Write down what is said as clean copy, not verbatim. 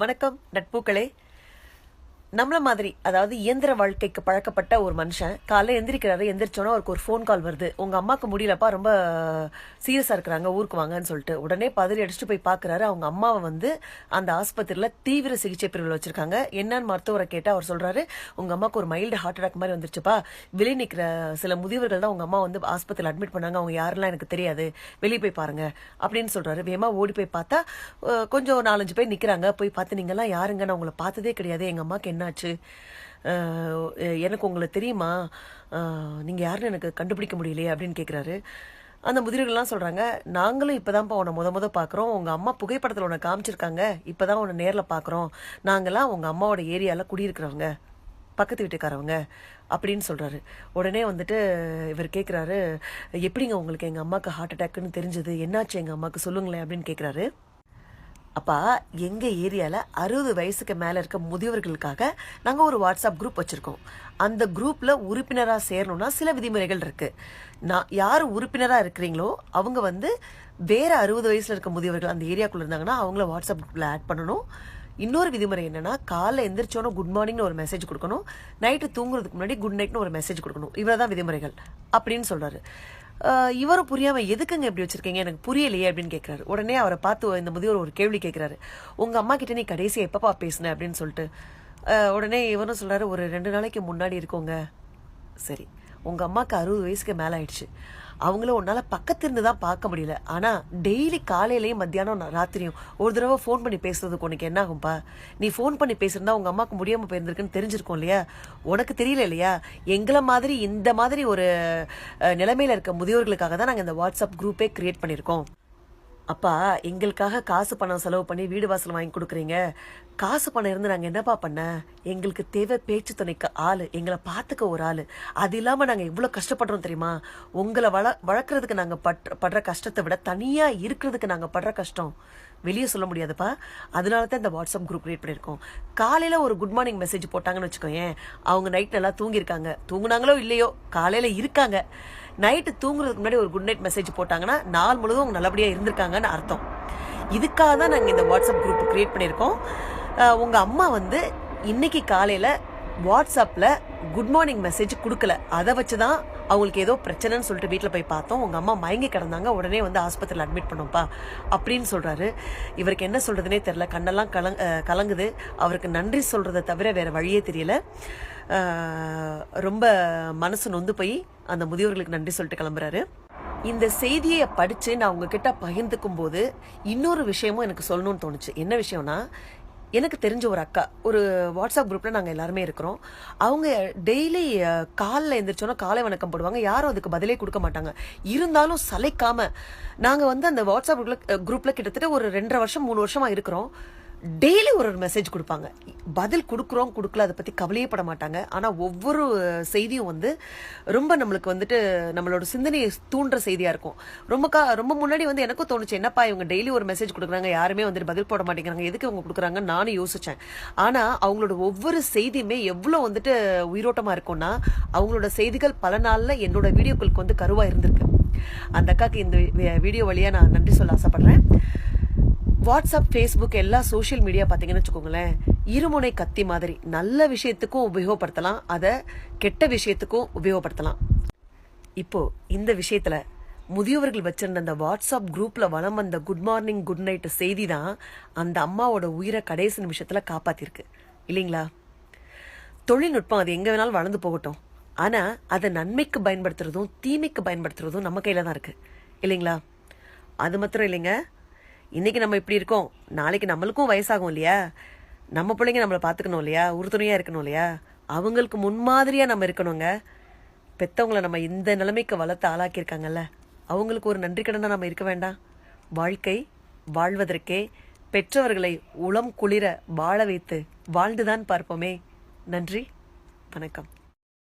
வணக்கம் நட்பூக்களே. நம்மள மாதிரி அதாவது இயந்திர வாழ்க்கைக்கு பழக்கப்பட்ட ஒரு மனுஷன் காலைல எந்திரிக்கிறாரு. எந்திரிச்சோன்னா அவருக்கு ஒரு ஃபோன் கால் வருது. உங்க அம்மாக்கு முடியலப்பா, ரொம்ப சீரியஸா இருக்கிறாங்க, ஊருக்கு வாங்கன்னு சொல்லிட்டு உடனே பதறி அடிச்சுட்டு போய் பாக்குறாரு. அவங்க அம்மாவை வந்து அந்த ஆஸ்பத்திரியில தீவிர சிகிச்சை பிரிவில் வச்சிருக்காங்க. என்னன்னு மருத்துவரை கேட்டா அவர் சொல்றாரு, உங்க அம்மாக்கு ஒரு மைல்டு ஹார்ட் அட்டாக் மாதிரி வந்துருச்சுப்பா. வெளியே நிக்கிற சில முதியவர்கள் தான் உங்க அம்மா வந்து ஆஸ்பத்திரியில் அட்மிட் பண்ணாங்க. அவங்க யாரெல்லாம் எனக்கு தெரியாது, வெளியே போய் பாருங்க அப்படின்னு சொல்றாரு. வேகமா ஓடி போய் பார்த்தா கொஞ்சம் 4-5 பேர் நிக்கிறாங்க. போய் பார்த்து, நீங்க எல்லாம் யாருங்க, நான் உங்களை பார்த்ததே கிடையாது, எங்க அம்மாக்கு என்னாச்சு, எனக்கு உங்களை தெரியுமா, நீங்க யாருன்னு எனக்கு கண்டுபிடிக்க முடியலையே அப்படின்னு கேட்குறாரு. அந்த முதிர்கள்லாம் சொல்றாங்க, நாங்களும் இப்பதான்ப்பா உன்னை முத பாக்குறோம், உங்க அம்மா புகைப்படத்துல உன்னை காமிச்சிருக்காங்க, இப்பதான் உன்னை நேர்ல பாக்குறோம், நாங்கெல்லாம் உங்க அம்மாவோட ஏரியால குடியிருக்கிறவங்க, பக்கத்து வீட்டுக்காரவங்க அப்படின்னு சொல்றாரு. உடனே வந்துட்டு இவர் கேட்குறாரு, எப்படிங்க உங்களுக்கு எங்க அம்மாக்கு ஹார்ட் அட்டாக்னு தெரிஞ்சது, என்னாச்சு எங்க அம்மாக்கு சொல்லுங்களேன் அப்படின்னு கேட்குறாரு. அப்பா, எங்க ஏரியால 60 வயசுக்கு மேல இருக்க முதியவர்களுக்காக நாங்க ஒரு வாட்ஸ்அப் குரூப் வச்சிருக்கோம். அந்த குரூப்ல உறுப்பினரா சேரணும்னா சில விதிமுறைகள் இருக்கு. நான் யார் உறுப்பினரா இருக்கிறீங்களோ அவங்க வந்து வேற 60 வயசுல இருக்க முதியவர்கள் அந்த ஏரியாக்குள்ள இருந்தாங்கன்னா அவங்கள வாட்ஸ்அப் குரூப்ல ஆட் பண்ணணும். இன்னொரு விதிமுறை என்னன்னா, காலைல எந்திரிச்சோன்னா குட் மார்னிங்னு ஒரு மெசேஜ் கொடுக்கணும், நைட்டு தூங்குறதுக்கு முன்னாடி குட் நைட்னு ஒரு மெசேஜ் கொடுக்கணும். இவ்வளவுதான் விதிமுறைகள் அப்படின்னு சொல்றாரு. இவரும் புரியாம, எதுக்குங்க இப்படி வச்சிருக்கீங்க, எனக்கு புரியலையே அப்படின்னு கேட்கிறாரு. உடனே அவரை பார்த்து இந்த முதியோர் ஒரு கேள்வி கேட்கிறாரு, உங்க அம்மா கிட்ட நீ கடைசியா எப்பப்பா பேசுன அப்படின்னு சொல்லிட்டு. உடனே இவரும் சொல்றாரு, ஒரு 2 நாளைக்கு முன்னாடி இருக்கோங்க. சரி, உங்க அம்மாக்கு 60 வயசுக்கு மேல ஆயிடுச்சு, அவங்கள உன்னால பக்கத்துல இருந்து தான் பார்க்க முடியல, ஆனா டெய்லி காலையிலயும் மத்தியானம் ராத்திரியும் ஒரு தடவை ஃபோன் பண்ணி பேசுறதுக்கு உனக்கு என்ன ஆகும்பா? நீ ஃபோன் பண்ணி பேசுறதா உங்க அம்மாக்கு முடியாம போயிருந்திருக்குன்னு தெரிஞ்சிருக்கும் இல்லையா, உனக்கு தெரியல இல்லையா? எங்களை மாதிரி இந்த மாதிரி ஒரு நிலைமையில இருக்க முதியோர்களுக்காக தான் நாங்க இந்த வாட்ஸ்அப் குரூப்பே கிரியேட் பண்ணிருக்கோம். அப்பா, எங்களுக்காக காசு பணம் செலவு பண்ணி வீடு வாசல் வாங்கி கொடுக்குறீங்க, காசு பணம் இருந்து நாங்க என்னப்பா பண்ண? எங்களுக்கு தேவை பேச்சு துணைக்கு ஆளு, எங்களை பார்த்துக்க ஒரு ஆளு. அது இல்லாம நாங்க எவ்வளவு கஷ்டப்படுறோம் தெரியுமா? உங்களை வளர்க்கறதுக்கு நாங்க படுற கஷ்டத்தை விட தனியா இருக்கிறதுக்கு நாங்க படுற கஷ்டம் வெளியே சொல்ல முடியாதுப்பா. அதனாலதான் இந்த வாட்ஸ்அப் குரூப் கிரியேட் பண்ணிருக்கோம். காலையில ஒரு குட் மார்னிங் மெசேஜ் போட்டாங்கன்னு வச்சுக்கோங்க, அவங்க நைட் நல்லா தூங்கிருக்காங்க, தூங்குனாங்களோ இல்லையோ காலையில இருக்காங்க, நைட்டு தூங்குறதுக்கு முன்னாடி ஒரு குட் நைட் மெசேஜ் போட்டாங்கன்னா நாள் முழுவதும் அவங்க நல்லபடியா இருந்திருக்காங்கன்னு அர்த்தம். இதுக்காக தான் நாங்க இந்த வாட்ஸ்அப் குரூப் கிரியேட் பண்ணிருக்கோம். உங்க அம்மா வந்து இன்னைக்கு காலையில வாட்ஸ்அப்ல குட் மார்னிங் மெசேஜ் கொடுக்கல, அதை வச்சுதான் அவங்களுக்கு ஏதோ பிரச்சனைன்னு சொல்லிட்டு வீட்டில் போய் பார்த்தோம். உங்க அம்மா மயங்கி கிடந்தாங்க, உடனே வந்து ஆஸ்பத்திரியில் அட்மிட் பண்ணோம்ப்பா அப்படின்னு சொல்றாரு. இவருக்கு என்ன சொல்றதுனே தெரியல, கண்ணெல்லாம் கலங்குது. அவருக்கு நன்றி சொல்றதை தவிர வேற வழியே தெரியல. ரொம்ப மனசு நொந்து போய் அந்த முதியோர்களுக்கு நன்றி சொல்லிட்டு கிளம்புறாரு. இந்த செய்தியை படிச்சு நான் உங்ககிட்ட பகிர்ந்துக்கும் போது இன்னொரு விஷயமும் எனக்கு சொல்லணும்னு தோணுச்சு. என்ன விஷயம்னா, எனக்கு தெரிஞ்ச ஒரு அக்கா ஒரு வாட்ஸ்அப் குரூப்ல நாங்க எல்லாருமே இருக்கிறோம். அவங்க டெய்லி காலைல எந்திரிச்சோன்னா காலை வணக்கம் போடுவாங்க, யாரும் அதுக்கு பதிலே கொடுக்க மாட்டாங்க. இருந்தாலும் சளைக்காம நாங்க வந்து அந்த வாட்ஸ்அப் குரூப்ல கிட்டத்தட்ட ஒரு 2.5 வருஷம் 3 வருஷமா இருக்கிறோம். டெய்லி ஒரு மெசேஜ் கொடுப்பாங்க, பதில் கொடுக்குறோம் கொடுக்கல அதை பத்தி கவலையே பட மாட்டாங்க. ஆனா ஒவ்வொரு செய்தியும் வந்து ரொம்ப நம்மளுக்கு வந்துட்டு நம்மளோட சிந்தனையை தூண்டுற செய்தியா இருக்கும். ரொம்ப முன்னாடி வந்து எனக்கும் தோணுச்சு, என்னப்பா இவங்க டெய்லி ஒரு மெசேஜ் கொடுக்குறாங்க, யாருமே வந்துட்டு பதில் போட மாட்டேங்கிறாங்க, எதுக்கு இவங்க கொடுக்குறாங்கன்னு நானும் யோசிச்சேன். ஆனா அவங்களோட ஒவ்வொரு செய்தியுமே எவ்வளவு வந்துட்டு உயிரோட்டமா இருக்கும்னா, அவங்களோட செய்திகள் பல நாள்ல என்னோட வீடியோக்களுக்கு வந்து கருவா இருந்திருக்கு. அந்த அக்காக்கு இந்த வீடியோ வழியா நான் நன்றி சொல்ல ஆசைப்படுறேன். வாட்ஸ்அப், ஃபேஸ்புக் எல்லா சோஷியல் மீடியா பார்த்தீங்கன்னு வச்சுக்கோங்களேன், இருமுனை கத்தி மாதிரி. நல்ல விஷயத்துக்கும் உபயோகப்படுத்தலாம், அதை கெட்ட விஷயத்துக்கும் உபயோகப்படுத்தலாம். இப்போ இந்த விஷயத்துல முதியவர்கள் வச்சிருந்த அந்த வாட்ஸ்அப் குரூப்ல வளம் வந்த குட் மார்னிங் குட் நைட் செய்தி தான் அந்த அம்மாவோட உயிரை கடைசி நிமிஷத்துல காப்பாத்திருக்கு இல்லைங்களா? தொழில்நுட்பம் அது எங்க வேணாலும் வளர்ந்து போகட்டும், ஆனா அதை நன்மைக்கு பயன்படுத்துறதும் தீமைக்கு பயன்படுத்துறதும் நம்ம கையில தான் இருக்கு இல்லைங்களா? அது மாத்திரம் இல்லைங்க, இன்னைக்கு நம்ம இப்படி இருக்கோம், நாளைக்கு நம்மளுக்கும் வயசாகும் இல்லையா? நம்ம பிள்ளைங்க நம்மளை பார்த்துக்கணும் இல்லையா? உறுதுணையா இருக்கணும் இல்லையா? அவங்களுக்கு முன்மாதிரியா நம்ம இருக்கணுங்க. பெத்தவங்களை நம்ம இந்த நிலைமைக்கு வளர்த்து ஆளாக்கியிருக்காங்கல்ல, அவங்களுக்கு ஒரு நன்றி கடனா நம்ம இருக்க வேண்டாம்? வாழ்க்கை வாழ்வதற்கே பெற்றவர்களை உளம் குளிர வாழ வைத்து வாழ்ந்துதான் பார்ப்போமே. நன்றி, வணக்கம்.